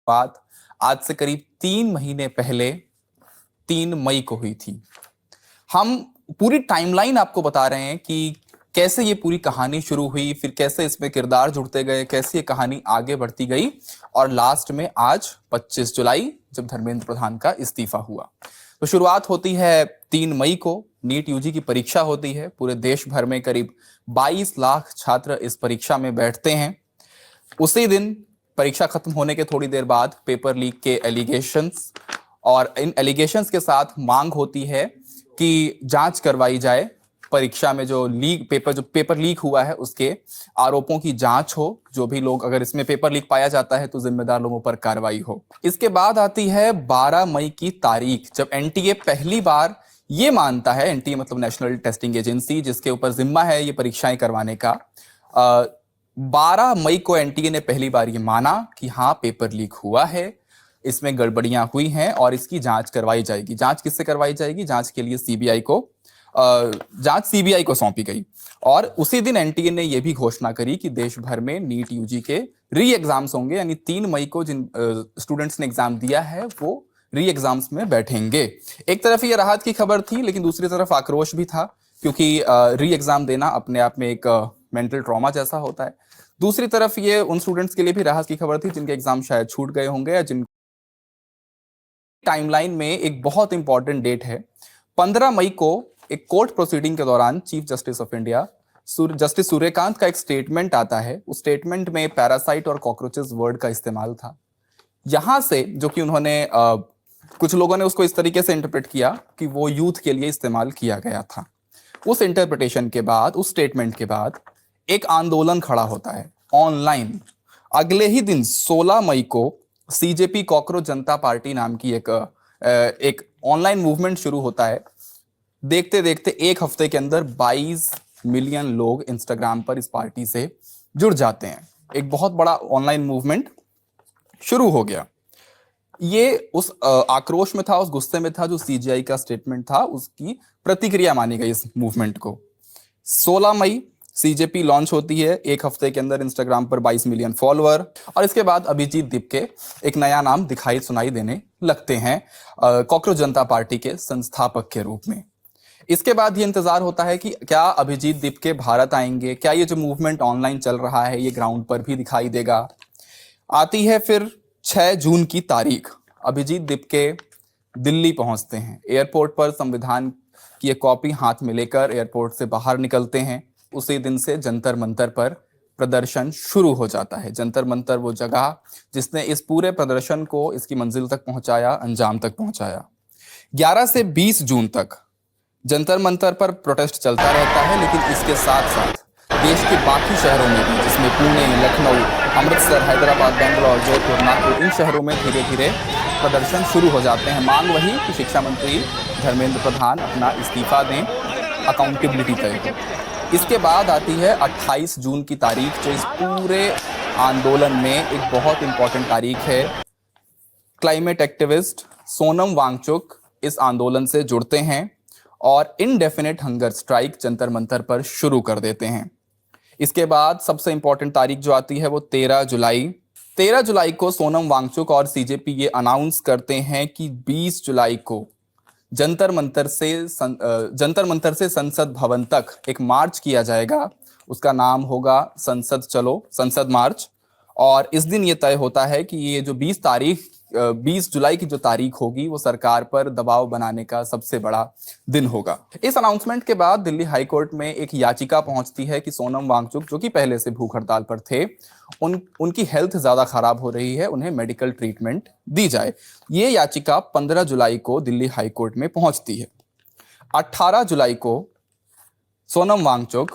बात आज से करीब 3 महीने पहले 3 मई को हुई थी। हम पूरी टाइमलाइन आपको बता रहे हैं कि कैसे ये पूरी कहानी शुरू हुई, फिर कैसे इसमें किरदार जुड़ते गए, कैसे ये कहानी आगे बढ़ती गई और लास्ट में आज 25 जुलाई जब धर्मेंद्र प्रधान का इस्तीफा हुआ। तो शुरुआत होती है 3 मई को, नीट यूजी की परीक्षा होती है। पूरे देश भर में करीब 22 लाख छात्र इस परीक्षा में बैठते हैं। उसी दिन परीक्षा खत्म होने के थोड़ी देर बाद पेपर लीक के एलिगेशंस, और इन एलिगेशंस के साथ मांग होती है कि जांच करवाई जाए, परीक्षा में जो पेपर लीक हुआ है उसके आरोपों की जांच हो। जो भी लोग, अगर इसमें पेपर लीक पाया जाता है तो जिम्मेदार लोगों पर कार्रवाई हो। इसके बाद आती है 12 मई की तारीख, जब एनटीए पहली बार ये मानता है, एनटीए मतलब नेशनल टेस्टिंग एजेंसी, जिसके ऊपर जिम्मा है ये परीक्षाएं करवाने का, 12 मई को एनटीए ने पहली बार ये माना कि हाँ पेपर लीक हुआ है, इसमें गड़बड़ियां हुई हैं और इसकी जांच करवाई जाएगी। जांच किससे करवाई जाएगी? जांच के लिए जांच सीबीआई को सौंपी गई। और उसी दिन एनटीए ने यह भी घोषणा करी कि देश भर में नीट यूजी के री एग्जाम्स होंगे, यानी 3 मई को जिन स्टूडेंट्स ने एग्जाम दिया है वो री एग्जाम्स में बैठेंगे। एक तरफ ये राहत की खबर थी, लेकिन दूसरी तरफ आक्रोश भी था, क्योंकि री एग्जाम देना अपने आप में एक मेंटल ट्रॉमा जैसा होता है। दूसरी तरफ ये उन स्टूडेंट्स के लिए भी राहत की खबर थी जिनके एग्जाम शायद छूट गए होंगे, या जिन टाइमलाइन में एक बहुत इंपॉर्टेंट डेट है। 15 मई को एक कोर्ट प्रोसीडिंग के दौरान chief justice of India justice Suryakant का एक स्टेटमेंट आता है। उस स्टेटमेंट में पैरासाइट और कॉकरोचेस वर्ड का इस्तेमाल था। यहां से जो कि उन्होंने कुछ लोगों ने उसको इस तरीके से इंटरप्रेट किया कि वो यूथ के लिए इस्तेमाल किया गया था। उस इंटरप्रिटेशन के बाद, उस स्टेटमेंट के बाद एक आंदोलन खड़ा होता है ऑनलाइन। अगले ही दिन 16 मई को सीजेपी कॉकरोच जनता पार्टी नाम की एक ऑनलाइन मूवमेंट शुरू होता है। देखते देखते एक हफ्ते के अंदर 22 मिलियन लोग इंस्टाग्राम पर इस पार्टी से जुड़ जाते हैं। एक बहुत बड़ा ऑनलाइन मूवमेंट शुरू हो गया। ये उस आक्रोश में था, उस गुस्से में था जो सीजीआई का स्टेटमेंट था, उसकी प्रतिक्रिया मानी गई इस मूवमेंट को। 16 मई सीजेपी लॉन्च होती है। एक हफ्ते के अंदर इंस्टाग्राम पर 22 मिलियन फॉलोअर, और इसके बाद अभिजीत दीपके एक नया नाम दिखाई सुनाई देने लगते हैं कॉकरोच जनता पार्टी के संस्थापक के रूप में। इसके बाद ये इंतजार होता है कि क्या अभिजीत दीपके भारत आएंगे, क्या ये जो मूवमेंट ऑनलाइन चल रहा है ये ग्राउंड पर भी दिखाई देगा। आती है फिर 6 जून की तारीख। अभिजीत दीपके दिल्ली पहुंचते हैं। एयरपोर्ट पर संविधान की एक कॉपी हाथ में लेकर एयरपोर्ट से बाहर निकलते हैं। उसी दिन से जंतर मंतर पर प्रदर्शन शुरू हो जाता है। जंतर मंतर वो जगह जिसने इस पूरे प्रदर्शन को इसकी मंजिल तक पहुंचाया, अंजाम तक पहुंचाया। 11 से 20 जून तक जंतर मंतर पर प्रोटेस्ट चलता रहता है, लेकिन इसके साथ साथ देश के बाकी शहरों में भी, जिसमें पुणे, लखनऊ, अमृतसर, हैदराबाद, बेंगलोर, जयपुर, नागपुर, इन शहरों में धीरे धीरे प्रदर्शन शुरू हो जाते हैं। मांग वही कि शिक्षा मंत्री धर्मेंद्र प्रधान अपना इस्तीफा दें, अकाउंटेबिलिटी तय हो। इसके बाद आती है 28 जून की तारीख, जो इस पूरे आंदोलन में एक बहुत इंपॉर्टेंट तारीख है। क्लाइमेट एक्टिविस्ट सोनम वांगचुक इस आंदोलन से जुड़ते हैं और indefinite hunger strike Jantar Mantar पर शुरू कर देते हैं। इसके बाद सबसे इंपॉर्टेंट तारीख जो आती है वो 13 जुलाई। 13 जुलाई को सोनम वांगचुक और सीजेपी ये अनाउंस करते हैं कि 20 जुलाई को जंतर मंतर से संसद भवन तक एक मार्च किया जाएगा। उसका नाम होगा संसद चलो, संसद मार्च। और इस दिन ये तय होता है कि ये जो 20 जुलाई की जो तारीख होगी वो सरकार पर दबाव बनाने का सबसे बड़ा दिन होगा। इस अनाउंसमेंट के बाद दिल्ली हाई कोर्ट में एक याचिका पहुंचती है कि सोनम वांगचुक, जो कि पहले से भूख हड़ताल पर थे, उनकी हेल्थ ज्यादा खराब हो रही है, उन्हें मेडिकल ट्रीटमेंट दी जाए। ये याचिका 15 जुलाई को दिल्ली हाई कोर्ट में पहुंचती है। 18 जुलाई को सोनम वांगचुक,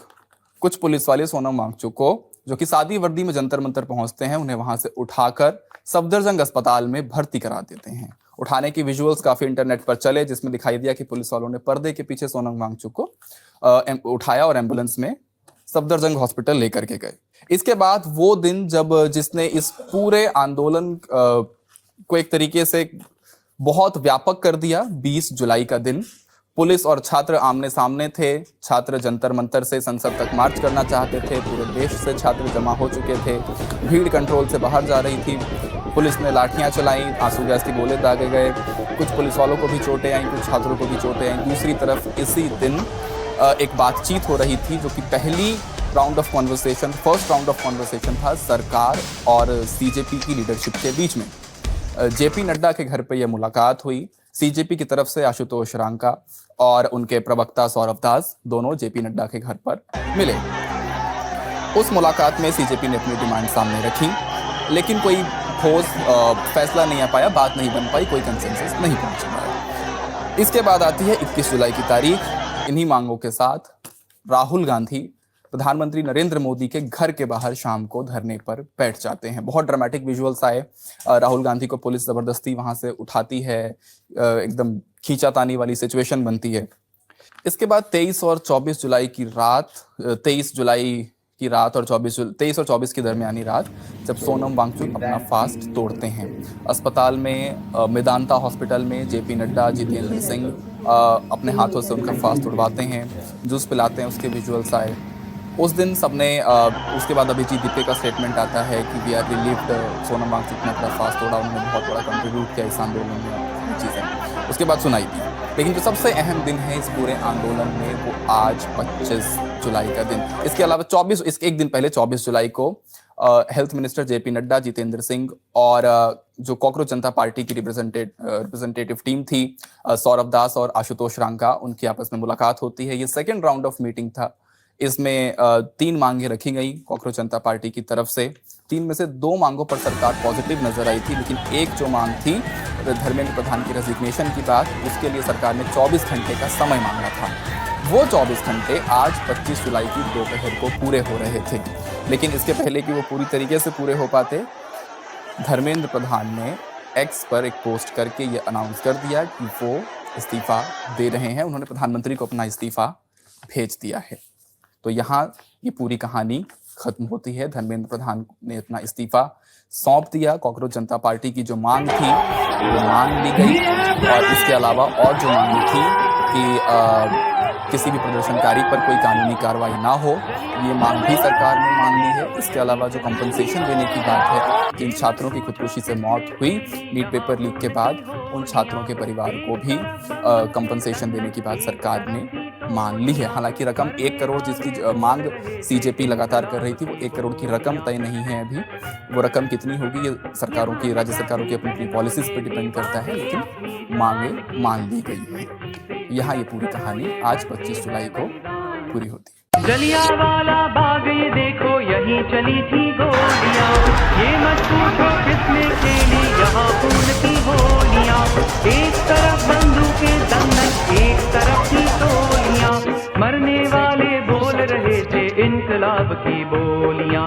कुछ पुलिस वाले सोनम वांगचुक को, जो कि सादी वर्दी में जंतर मंतर पहुंचते हैं, उन्हें वहां से उठाकर सफदरजंग अस्पताल में भर्ती करा देते हैं। उठाने की विजुअल्स काफी इंटरनेट पर चले, जिसमें दिखाई दिया कि पुलिस वालों ने पर्दे के पीछे सोनम वांगचुक को उठाया और एम्बुलेंस में सफदरजंग हॉस्पिटल लेकर के गए। इसके बाद वो दिन जिसने इस पूरे आंदोलन को एक तरीके से बहुत व्यापक कर दिया, 20 जुलाई का दिन। पुलिस और छात्र आमने सामने थे। छात्र जंतर मंतर से संसद तक मार्च करना चाहते थे। पूरे देश से छात्र जमा हो चुके थे। भीड़ कंट्रोल से बाहर जा रही थी। पुलिस ने लाठियां चलाई, आंसू गैस के गोले दागे गए, कुछ पुलिस वालों को भी चोटें आई, कुछ छात्रों को भी चोटें आई। दूसरी तरफ इसी दिन एक बातचीत हो रही थी जो कि फर्स्ट राउंड ऑफ कॉन्वर्सेशन था सरकार और सीजेपी की लीडरशिप के बीच में। जेपी नड्डा के घर पे यह मुलाकात हुई। सीजेपी की तरफ से आशुतोष रांका और उनके प्रवक्ता सौरभ दास दोनों जेपी नड्डा के घर पर मिले। उस मुलाकात में सीजेपी ने अपनी डिमांड सामने रखी, लेकिन कोई ठोस फैसला नहीं आ पाया, बात नहीं बन पाई, कोई कंसेंसस नहीं पहुंच पाया। इसके बाद आती है 21 जुलाई की तारीख। इन्हीं मांगों के साथ राहुल गांधी प्रधानमंत्री नरेंद्र मोदी के घर के बाहर शाम को धरने पर बैठ जाते हैं। बहुत ड्रामेटिक विजुअल्स आए। राहुल गांधी को पुलिस जबरदस्ती वहां से उठाती है, एकदम खींचातानी वाली सिचुएशन बनती है। इसके बाद 23 और 24 जुलाई की रात, 23 जुलाई की रात और 23 और 24 की दरमियानी रात, जब सोनम वांगचुक अपना फास्ट तोड़ते हैं, अस्पताल में मेदांता हॉस्पिटल में जेपी नड्डा, जितेंद्र सिंह अपने हाथों से उनका फास्ट तोड़वाते हैं, जूस पिलाते हैं, उसके विजुअल्स आए। उस दिन सबने उसके बाद अभिजीत दीपे का स्टेटमेंट आता है कि we are relieved, Sonam Wangchuk ने अपना फास्ट तोड़ा, उन्होंने बहुत बड़ा कंट्रीब्यूट किया इस आंदोलन में, चीज़ें उसके बाद सुनाई थी। लेकिन जो सबसे अहम दिन है इस पूरे आंदोलन में वो आज 25 जुलाई का दिन। इसके अलावा इसके एक दिन पहले 24 जुलाई को health minister JP Nadda, Jitendra Singh और जो कॉकरोच जनता पार्टी की रिप्रेजेंटेटिव टीम थी, सौरभ दास और आशुतोष रांका, उनकी आपस में मुलाकात होती है। ये सेकेंड राउंड ऑफ मीटिंग था। इसमें 3 मांगे रखी गई कॉकरोच जनता पार्टी की तरफ से। 3 में से 2 मांगों पर सरकार पॉजिटिव नजर आई थी, लेकिन एक जो मांग थी धर्मेंद्र प्रधान की रेजिग्नेशन की बात, उसके लिए सरकार ने 24 घंटे का समय मांगा था। वो 24 घंटे आज 25 जुलाई की दोपहर को पूरे हो रहे थे। लेकिन इसके पहले कि वो पूरी तरीके से पूरे हो पाते, धर्मेंद्र प्रधान ने एक्स पर एक पोस्ट करके ये अनाउंस कर दिया कि वो इस्तीफा दे रहे हैं। उन्होंने प्रधानमंत्री को अपना इस्तीफा भेज दिया है। तो यहाँ ये पूरी कहानी खत्म होती है। धर्मेंद्र प्रधान ने अपना इस्तीफा सौंप दिया। कॉकरोच जनता पार्टी की जो मांग थी वो मान ली गई, और इसके अलावा और जो मांग थी कि किसी भी प्रदर्शनकारी पर कोई कानूनी कार्रवाई ना हो, ये मांग भी सरकार ने मान ली है। इसके अलावा जो कंपनसेशन देने की बात है, जिन छात्रों की खुदकुशी से मौत हुई नीट पेपर लीक के बाद, उन छात्रों के परिवार को भी कंपनसेशन देने की बात सरकार ने मान ली है। हालांकि रकम 1 करोड़ जिसकी मांग सीजेपी लगातार कर रही थी, वो 1 करोड़ की रकम तय नहीं है अभी। वो रकम कितनी होगी ये सरकारों की, राज्य सरकारों की अपनी पॉलिसीज पे डिपेंड करता है, लेकिन मांगे मान ली गई है। यहाँ ये पूरी कहानी आज 25 जुलाई को पूरी होती है। जलियांवाला बाग ये देखो, यहीं चली थी गोलियां, ये मत पूछो किसने खेली यहाँ खून की होलियां। एक तरफ बंदूकें दंदन, एक तरफ थी गोलियां, मरने वाले बोल रहे थे इनकलाब की बोलियां।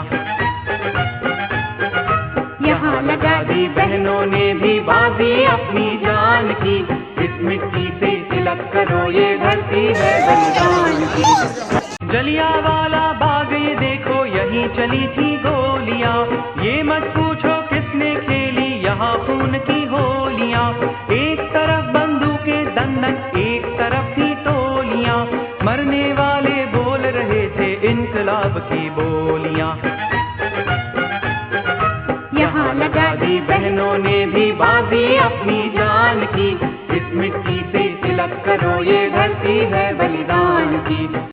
यहाँ लगा दी बहनों ने भी बाजी अपनी जान की, इस मिट्टी से तिलक करो ये धरती है बलिदान की। जलियांवाला बाग ये देखो, यहीं चली थी गोलियां, ये मत पूछो किसने खेली यहाँ खून की होलियां। एक तरफ बंदूकें दंदन, एक तरफ थी टोलियां, मरने वाले बोल रहे थे इनकलाब की बोलियां। यहाँ लगा दी बहनों ने भी बाजी अपनी जान की, इस मिट्टी से तिलक करो ये धरती है बलिदान की।